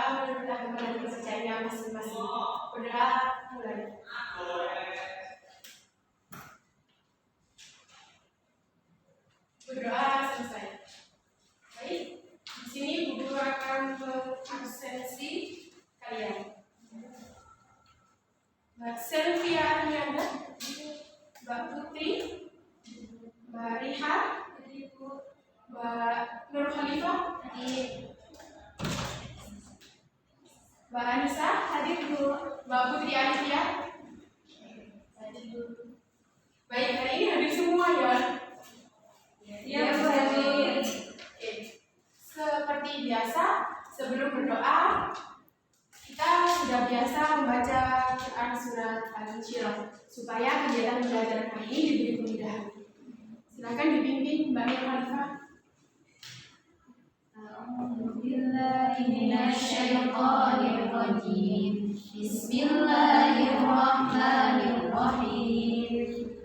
menurut agama dan kepercayaannya masing-masing. Berdoa mulai. Berdoa selesai. Baik, di sini Bu Guru akan mengabsensi kalian. Mbak Selvia Armianda, Mbak Putri, Mbak Riha, Mbak Nur Khalifah, Mbak Anissa, hadir Bu. Mbak Putri Alifia, baik, hari ini hadir semua ya. Ya, hadir. Seperti biasa, sebelum berdoa, kita sudah biasa membaca Quran surat Al-Insyirah supaya kegiatan belajar hari ini diberi kemudahan. Silakan dipimpin Mbak Nur Khalifah. Bismillahirrahmanirrahim.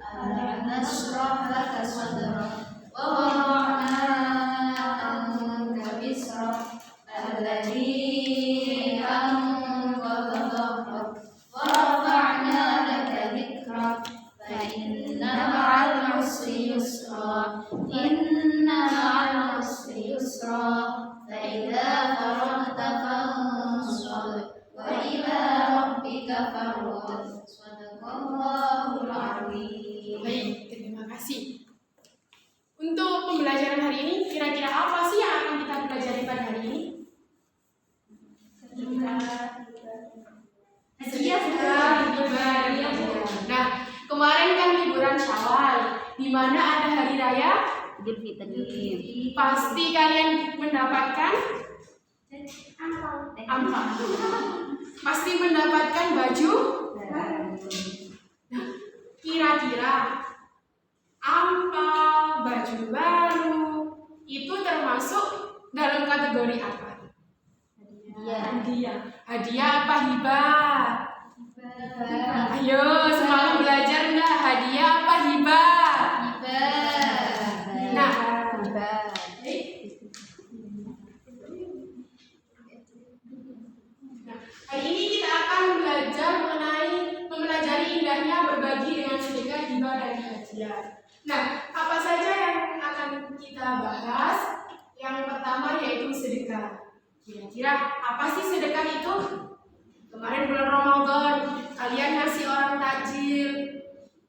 Alam nashrah laka sadrak wa wada'na anka wizrak alladzi anqadha dhahrak wa rafa'na laka dhikrak fa inna ma'al usri yusra inna ma'al usri yusra fa idza faragta fansab wa ila rabbika farghab. Shadaqallahul azim. Baik, terima kasih. Untuk pembelajaran hari ini, kira-kira apa sih yang akan kita pelajari pada hari ini? Sedekah. Nah, kemarin kan liburan Syawal, di mana ada hari raya Idul Fitri. Pasti kalian mendapatkan ampau. Pasti mendapatkan baju. Kira-kira ampau, baju baru itu termasuk dalam kategori apa? Hadiah apa hibah? Ayo, semangat belajar enggak? Hadiah apa hibah? Nah, hari ini kita akan belajar mengenai mempelajari indahnya berbagi dengan sedekah, hibah, dan hadiah. Nah, apa saja yang akan kita bahas? Yang pertama yaitu sedekah. Kira-kira apa sih sedekah itu? Kemarin bulan Ramadan, kalian ngasih orang takjil,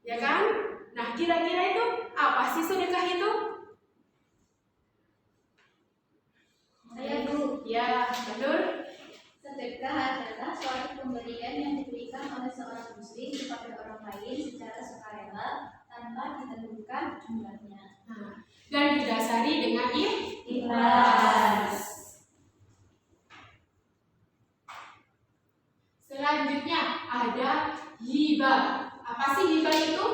ya kan? Nah, kira-kira itu apa sih sedekah itu? Saya Bu. Ya, betul. Sedekah adalah suatu pemberian yang diberikan oleh seorang muslim kepada orang lain secara sukarela tanpa ditentukan jumlahnya. Nah, dan didasari dengan Ikhlas. Selanjutnya ada hibah. Apa sih hibah itu?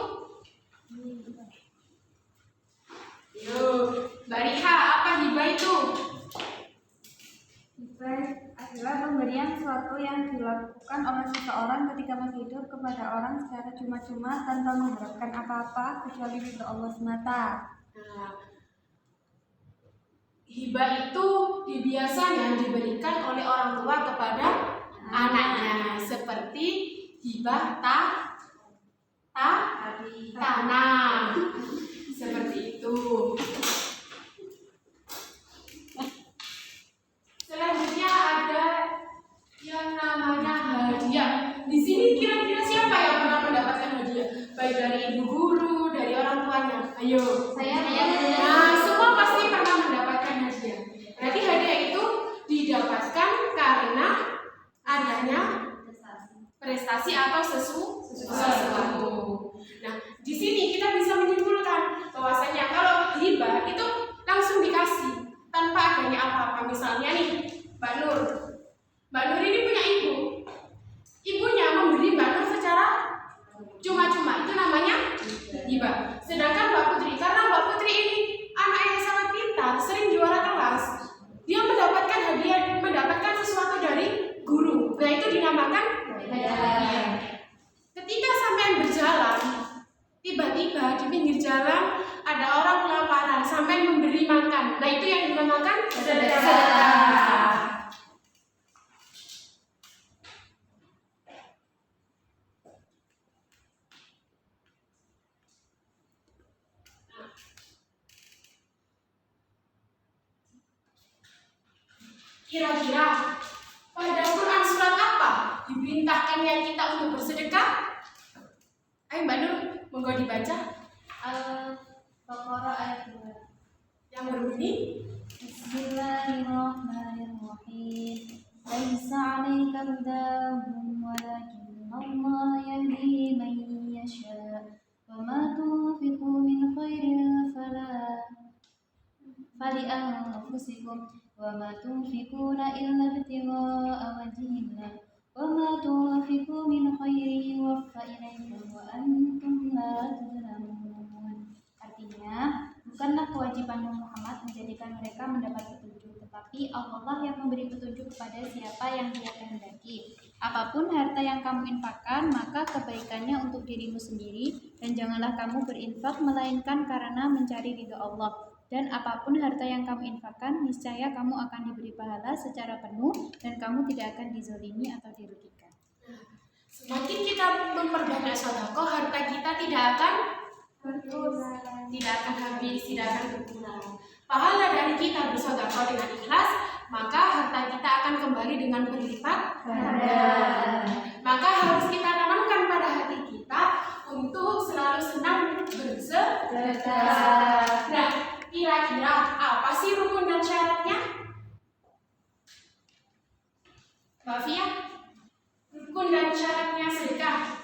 Yo, Mbak Riha, apa hibah itu? Hibah adalah pemberian sesuatu yang dilakukan oleh seseorang ketika masih hidup kepada orang secara cuma-cuma tanpa mengharapkan apa-apa kecuali ridho Allah semata. Nah, hibah itu biasanya diberikan oleh orang tua kepada anaknya, seperti hibah tanah, seperti itu. Selanjutnya ada yang namanya hadiah. Di sini kira-kira siapa yang pernah mendapatkan hadiah? Baik dari ibu guru, dari orang tuanya. Ayo. Saya. Nah, semua pasti pernah mendapatkan hadiah. Berarti hadiah itu didapatkan karena adanya prestasi atau sesuatu. Nah, di sini kita bisa menyimpulkan bahwasanya kalau hibah itu langsung dikasih tanpa adanya apa-apa. Misalnya nih, Mbak Nur. Mbak Nur ini punya ibu. Ibunya memberi Mbak Nur secara cuma-cuma. Itu namanya hibah. Sedangkan Mbak Putri, karena Mbak Putri ini anak yang sangat pintar, sering juara kelas, dia mendapatkan hadiah, mendapatkan sesuatu dari guru. Nah, itu dinamakan hadiah. Ketika sampean berjalan Kira-kira pada Quran surat apa diperintahkannya kita untuk bersedekah? Ayo Mbak Nur, monggo dibaca. Al-Baqarah ayat 2. Yang berbunyi, Bismillahirrahmanirrahim. Laisa 'alaika hudahum walakinna Allah yahdi man yasha. Wa ma tunfiqu min khairin falianfusikum wa ma tunfiquna illa ibtigha'a wajhillah. Wa ma tunfiqu min khairin yuwaffa ilaikum wa antum la tuzlamun. Artinya, bukanlah kewajiban Muhammad menjadikan mereka mendapat petunjuk, tetapi Allah yang memberi petunjuk kepada siapa yang Dia kehendaki. Apapun harta yang kamu infakkan, maka kebaikannya untuk dirimu sendiri, dan janganlah kamu berinfak melainkan karena mencari ridha Allah. Dan apapun harta yang kamu infakkan, niscaya kamu akan diberi pahala secara penuh, dan kamu tidak akan dizolimi atau dirugikan. semakin kita memperbanyak sedekah, harta kita tidak akan habis, tidak akan berkurang. Pahala dari kita bersedekah dengan ikhlas, maka harta kita akan kembali dengan berlipat ganda. Maka harus kita tanamkan pada hati kita untuk selalu senang bersedekah. Nah, kira-kira apa sih rukun dan syaratnya? Mbak Fia, rukun dan syaratnya sedekah.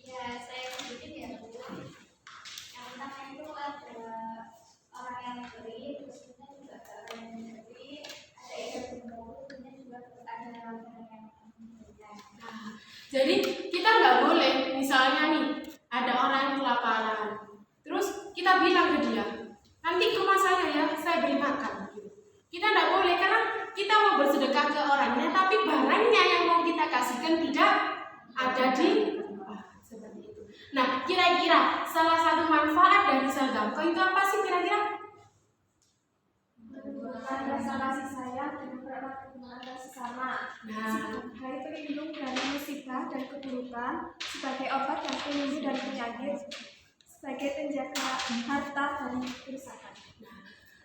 Ya, saya sedikit ya Bu. Yang pertama itu ada orang yang memberi, terus kemudian juga ada orang yang memberi, ada yang memberi, kemudian juga ada orang yang memberikan. Jadi kita nggak boleh, misalnya nih ada orang yang kelaparan, terus kita bilang ke dia, nanti ke rumah saya ya, saya beri makan. Kita nggak boleh, karena kita mau bersedekah ke orangnya, tapi barangnya yang mau kita kasihkan tidak ada di seperti itu. Nah, kira-kira salah satu manfaat dari sedekah itu apa sih kira-kira? Rasa kasih sayang dan mempererat hubungan antar sesama. Hari pelindung dari musibah dan keburukan, sebagai obat dan penyembuh dari penyakit, sebagai penjaga harta dari kerusakan.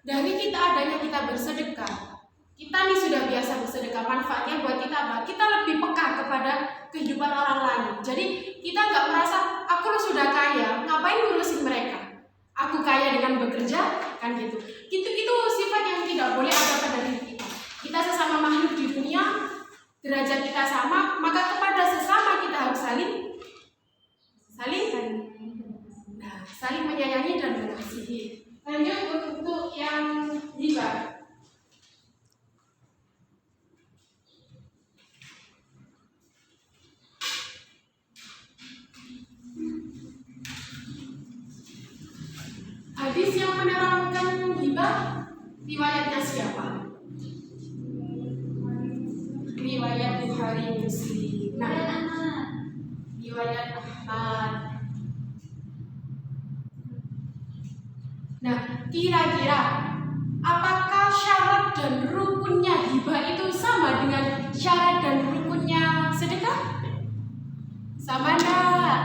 Dari adanya kita bersedekah, kita nih sudah biasa bersedekah, manfaatnya buat kita apa? Kita lebih peka kepada kehidupan orang lain. Jadi kita nggak merasa aku sudah kaya, ngapain ngurusin mereka? Aku kaya dengan bekerja, kan gitu. Itu sifat yang tidak boleh ada pada diri kita. Kita sesama makhluk di dunia, derajat kita sama, maka kepada sesama kita harus saling menyayangi dan mengasihi. Lanjut untuk yang hibah. Hadis yang menerangkan hibah, riwayatnya siapa? Riwayat Bukhari Muslim. Riwayat Ahmad. Nah, kira-kira apakah syarat dan rukunnya hibah itu sama dengan syarat dan rukunnya sedekah? Sama enggak?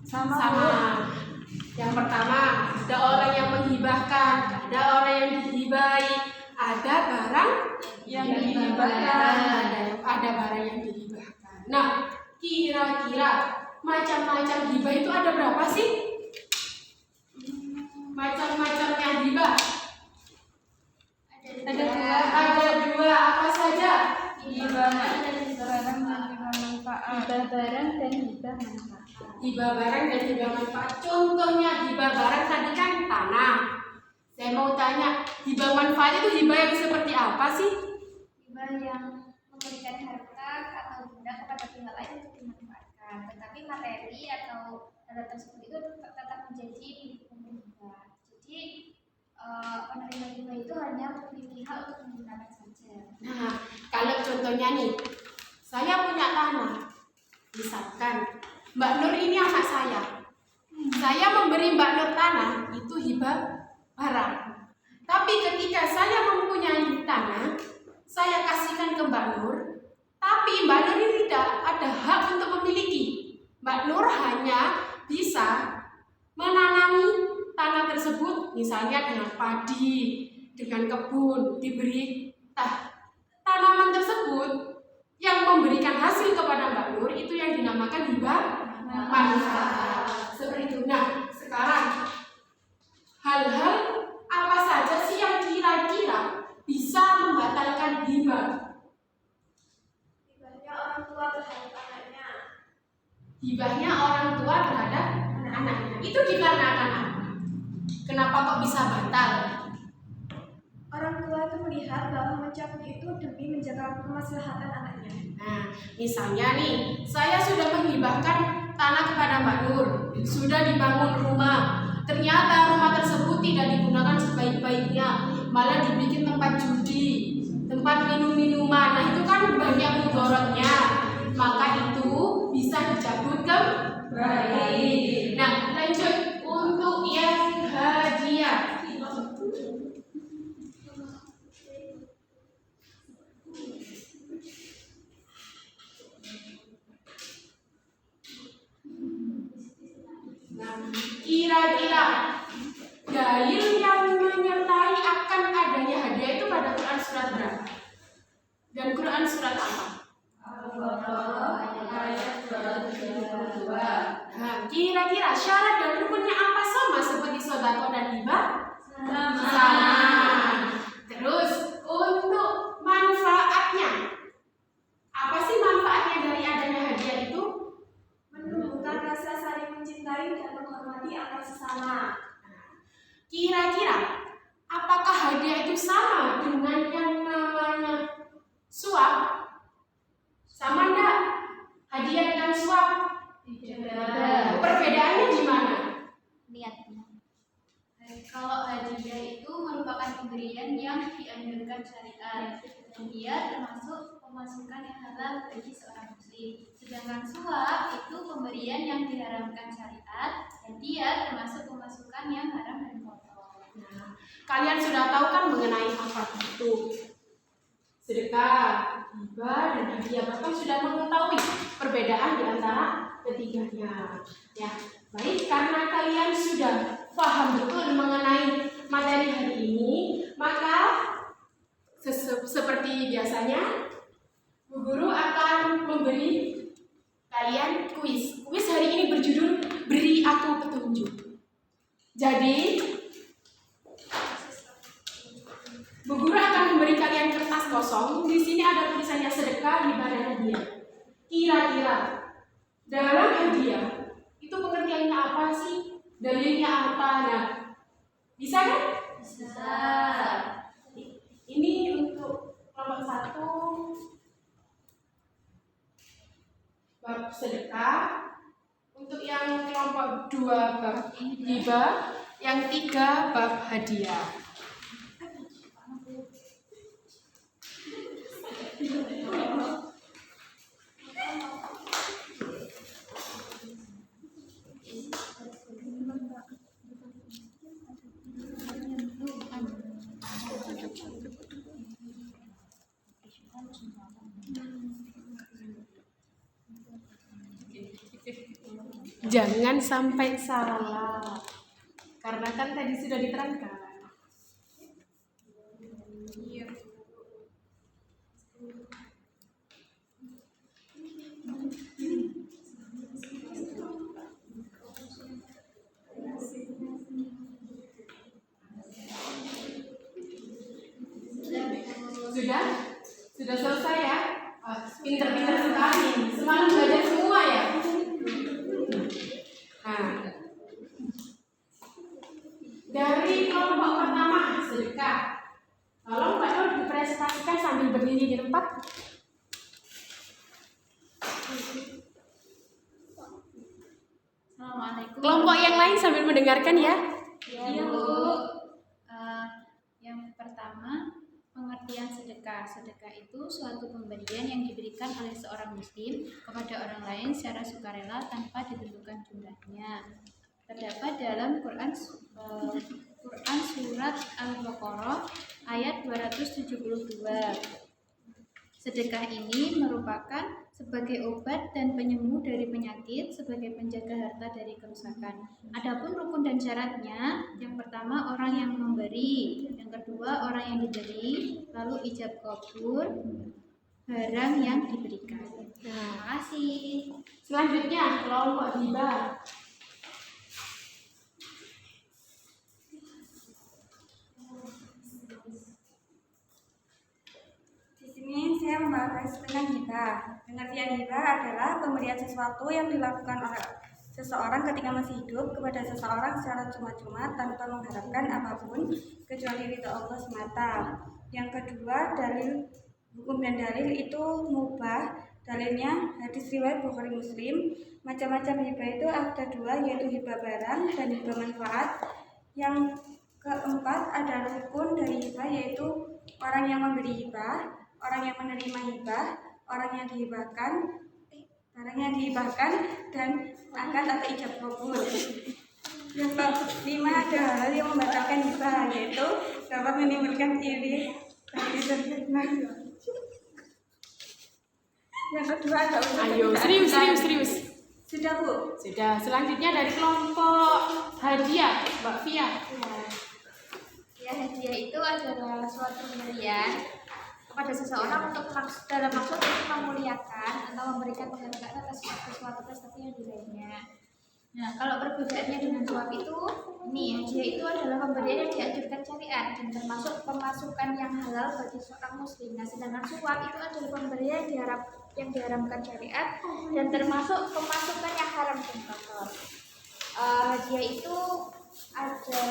Sama. Yang pertama, ada orang yang menghibahkan, ada orang yang dihibahi, ada barang yang dihibahkan, ada barang yang dihibahkan. Nah, kira-kira macam-macam hibah itu ada berapa sih? Macam-macamnya hibah ada dua. Apa saja? Hibah barang dan hibah manfaat. Hibah barang dan hibah manfaat. Hibah barang dan hibah manfaat. Contohnya hibah barang tadi kan tanah. Saya mau tanya, hibah manfaat itu hibah yang seperti apa sih? Hibah yang memberikan harta atau benda kepada pihak lain untuk dimanfaatkan, tetapi materi atau hal tersebut itu tetap menjadi milik pemerintah. Jadi penerima hibah itu hanya memiliki hak untuk menggunakan saja. Nah, kalau contohnya nih, saya punya tanah, misalkan Mbak Nur ini anak saya memberi Mbak Nur tanah, itu hibah barang. Tapi ketika saya mempunyai tanah, saya kasihkan ke Mbak Nur, tapi Mbak Nur ini tidak ada hak untuk memiliki. Mbak Nur hanya bisa menanami tanah tersebut misalnya dengan padi, dengan kebun, diberi tanaman tersebut yang memberikan hasil kepada Mbak Nur, itu yang dinamakan hibah manfaat. Seperti itu. Nah, sekarang hal-hal apa saja sih yang kira-kira bisa membatalkan hibah? Hibahnya orang tua terhadap anaknya. Hibahnya orang tua terhadap anaknya. Itu dikarenakan apa? Kenapa kok bisa batal? Orang tua itu melihat bahwa mencabut itu demi menjaga kemaslahatan anaknya. Nah, misalnya nih, saya sudah menghibahkan tanah kepada Mbak Nur, sudah dibangun rumah. Ternyata rumah tersebut tidak digunakan sebaik-baiknya, malah dibikin tempat judi, tempat minum-minuman. Nah, itu kan banyak mudorotnya. Maka itu bisa dicabut kembali. Nah, lanjut untuk yang hadiah. Nah, kira-kira dalil yang menyertai akan adanya hadiah itu pada Quran surat berapa? Dan Quran surat apa? Nah, kira-kira syarat dan rukunnya apa sama seperti sedekah dan hibah? Sama. Terus untuk manfaatnya, apa sih manfaatnya dari adanya hadiah itu? Menumbuhkan rasa saling mencintai dan menghormati antar sesama. Kira-kira apakah hadiah itu sama dengan yang namanya suap? Sama enggak? Hadiah dengan suap? Tidak. Perbedaannya di mana? Lihatnya. Kalau hadiah itu merupakan pemberian yang dianjurkan syariat, dan dia termasuk pemasukan yang halal bagi seorang muslim. Sedangkan suap itu pemberian yang diharamkan syariat, dan dia termasuk pemasukan yang haram dan kotor. Nah, kalian sudah tahu kan mengenai apa itu sedekah, hibah, dan hadiah. Bahkan sudah mengetahui perbedaan di antara ketiganya. Ya, baik, karena kalian sudah paham betul mengenai materi hari ini, maka seperti biasanya, Bu Guru akan memberi kalian kuis. Kuis hari ini berjudul Beri Aku Petunjuk. Jadi, Bu Guru akan memberi kalian kertas kosong. Di sini ada tulisannya sedekah, hibah, dan hadiah. Kira-kira dalam hadiah itu pengertiannya apa sih? Dalilnya apa? Nah, bisa kan? Bisa. Ini untuk kelompok 1 bab sedekah, untuk yang kelompok 2 bab hibah, yang 3 bab hadiah. Jangan sampai salah, karena kan tadi sudah diterangkan. Sudah selesai ya? Pinter-pinter sekali. Semalam belajar semua ya? Nah, dari kelompok pertama sedekah, tolong Mbak Nur dipresentasikan sambil berdiri di tempat. Assalamualaikum. Kelompok yang lain sambil mendengarkan ya. Ya, Bu. Yang pertama, pengertian sedekah. Sedekah itu suatu pemberian yang diberikan oleh seorang muslim kepada orang lain secara sukarela tanpa ditentukan jumlahnya. Terdapat dalam Quran surat Al-Baqarah ayat 272. Sedekah ini merupakan sebagai obat dan penyembuh dari penyakit, sebagai penjaga harta dari kerusakan. Adapun rukun dan syaratnya, yang pertama orang yang memberi, yang kedua orang yang diberi, lalu ijab kabul barang yang diberikan. Terima kasih. Selanjutnya kelompok hibah. Di sini saya membahas tentang hibah. Pengertian hibah adalah pemberian sesuatu yang dilakukan oleh seseorang ketika masih hidup kepada seseorang secara cuma-cuma tanpa mengharapkan apapun kecuali ridho Allah semata. Yang kedua, dalil hukum dan dalil itu mubah. Dalilnya hadis riwayat Bukhari Muslim. Macam-macam hibah itu ada dua, yaitu hibah barang dan hibah manfaat. Yang keempat adalah rukun dari hibah, yaitu orang yang memberi hibah, orang yang menerima hibah, orang yang dihibahkan, barang yang dihibahkan, dan akad atau ijab kabul. Yang kelima ada hal yang membatalkan hibah, yaitu dapat menimbulkan iri dan fitnah. Yang kedua ada Ayo, serius. Sudah Bu? Sudah. Selanjutnya dari kelompok hadiah, Mbak Fia. Ya, hadiah itu adalah suatu pemberian kepada seseorang dalam maksud untuk memuliakan atau memberikan penghargaan atas suatu prestasi yang diraihnya. Nah, kalau perbedaannya dengan suap itu, hadiah itu adalah pemberian yang dianjurkan syariat dan termasuk pemasukan yang halal bagi seorang muslim. Nah, sedangkan suap itu adalah pemberian yang diharamkan syariat dan termasuk pemasukan yang haram dan kotor. Hadiah itu ada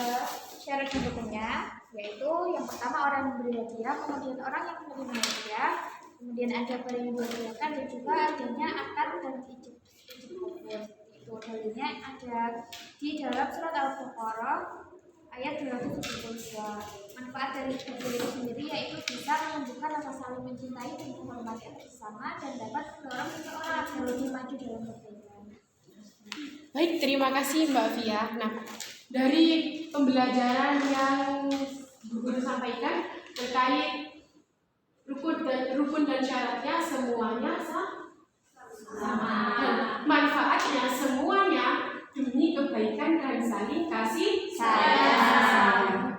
syarat dan rukunnya, yaitu yang pertama orang yang memberi hadiah, kemudian orang yang menerima hadiah, kemudian ada barang yang dihadiahkan, dan juga adanya akad dan ijab kabul. Itu dalilnya ada di dalam surat Al-Baqarah ayat 272. Manfaat dari ijab kabul itu sendiri yaitu bisa menunjukkan rasa saling mencintai dan menghormati sesama dan dapat mendorong seseorang agar lebih maju dalam kebaikan. Baik, terima kasih Mbak Fia. Nah, dari pembelajaran yang Bu Guru sampaikan terkait rukun dan syaratnya semuanya sama. Dan manfaatnya semuanya demi kebaikan dan saling kasih sayang.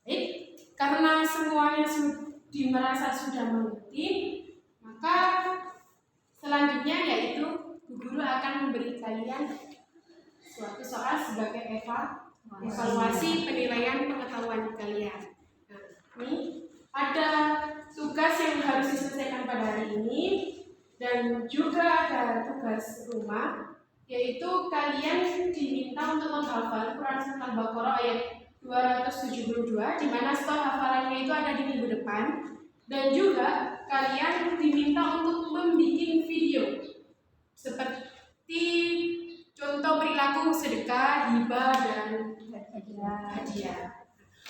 Baik, karena semuanya merasa sudah mengerti, maka selanjutnya yaitu Bu Guru akan memberi kalian suatu soal sebagai evaluasi penilaian pengetahuan kalian. Nah, ini ada tugas yang harus diselesaikan pada hari ini dan juga ada tugas rumah, yaitu kalian diminta untuk menghafal Quran Surat Al-Baqarah ayat 272, di mana setelah hafalannya itu ada di minggu depan, dan juga kalian diminta untuk membuat video seperti contoh perilaku sedekah, hibah, dan hadiah.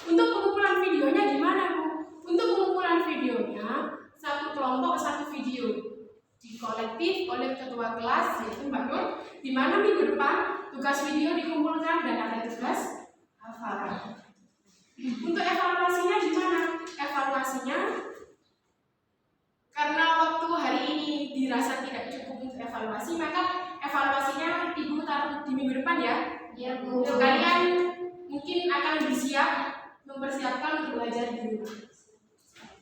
Untuk pengumpulan videonya gimana, Bu? Untuk pengumpulan videonya, satu kelompok satu video dikolektif oleh ketua kelas, yaitu Mbak Nur, di mana minggu depan tugas video dikumpulkan dan ada tugas hafalan. Untuk evaluasinya gimana? Evaluasinya, karena waktu hari ini dirasa tidak cukup untuk evaluasi, maka evaluasinya Ibu taruh di minggu depan ya. Ya, Bu. Untuk kalian mungkin akan lebih siap mempersiapkan untuk belajar di rumah.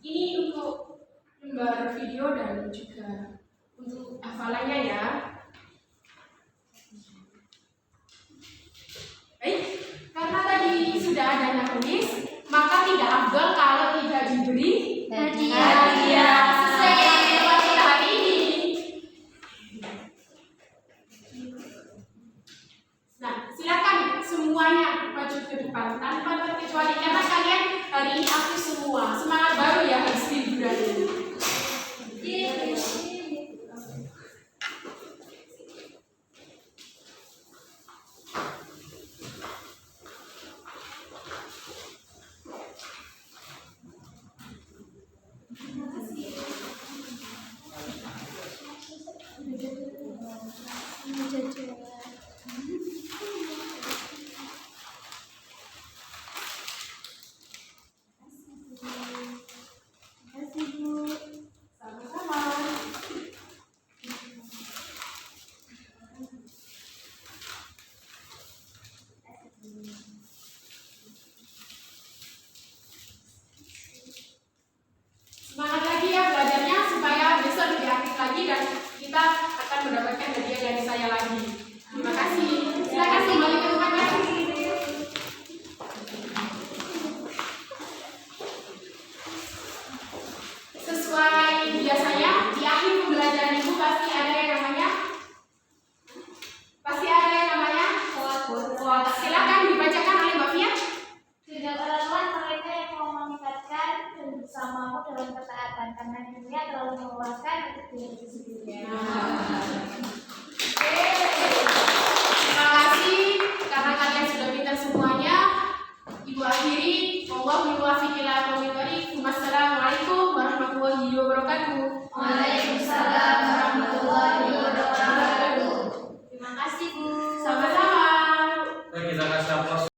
Ini untuk lembar video dan juga untuk hafalannya ya. Baik, karena tadi sudah ada nulis, maka tidak afdol kalau tidak diberi hadiah. Sesuai dengan kita hari ini. Nah, silakan semuanya maju ke depan tanpa terkecuali karena kalian hari ini aktif semua. Semangat baru ya habis liburan ini. dari saya lagi. Terima kasih. Silakan kembali ke tempatnya. Sesuai biasanya di akhir pembelajaran ibu pasti ada yang namanya quote. Silakan dibacakan oleh Mbak Fia. Tidak relevan mereka yang mau meningkatkan bersamamu dalam ketaatan karena dunia terlalu melelahkan untuk diri sendiri. Terima kasih karena kalian sudah pintar semuanya. Ibu akhiri, wallahu muwaffiq ila aqwamit thoriq. Wassalamualaikum warahmatullahi wabarakatuh.